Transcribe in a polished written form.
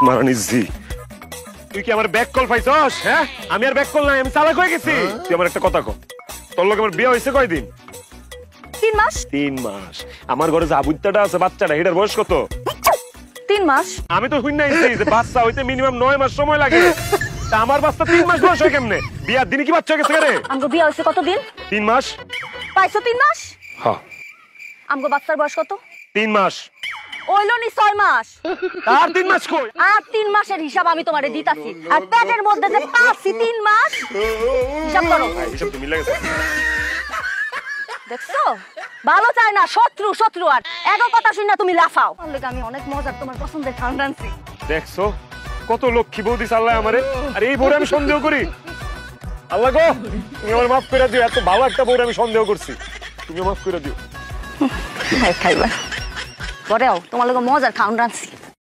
মারানি জি তুই কি আমার ব্যাক কল পাইছস? হ্যাঁ আমি আর ব্যাক কল নাই, আমি চালাক হয়ে গেছি। তুই আমার একটা কথা কও, তোর লগে আমার বিয়ে হইছে কয়দিন? 3 মাস। 3 মাস। আমার ঘরে যে আবুত্তাটা আছে বাচ্চাটা, এটার বয়স কত? 3 মাস। আমি তো শুন নাইছি যে বাচ্চা হইতে মিনিমাম 9 মাস সময় লাগে। তা আমার বাচ্চা 3 মাস বয়স হয় কেমনে? বিয়ার দিনে কি বাচ্চা গেছে রে? আমগো বিয়ে হইছে কতদিন? 3 মাস। পাইছো 3 মাস? হ্যাঁ। আমগো বাচ্চার বয়স কত? 3 মাস। হইলো নি 6 মাস। আর 3 মাস কই? আর 3 মাসের হিসাব আমি তোমারে দিতাছি। আর পেটের মধ্যে যে পাচ্ছি 3 মাস হিসাব করো। হিসাব তো মিলে গেছে। দেখছো ভালো চাই না, শত্রু শত্রু। আর এগো কথা শুনে তুমি লাফাও। আমি অনেক মজার তোমার পছন্দের খান রাঁধছি। দেখছো কত লক্ষ্মী বৌদি সাল্লাহ আমারে, আর এই বউরে আমি সন্দেহ করি। আল্লাহ গো তুমি আমার মাফ করে দিও, এত ভালো একটা বউরে আমি সন্দেহ করছি, তুমি মাফ করে দিও। খাইবা পরেও তোমার লোক মজার খাওন রাঁধছি।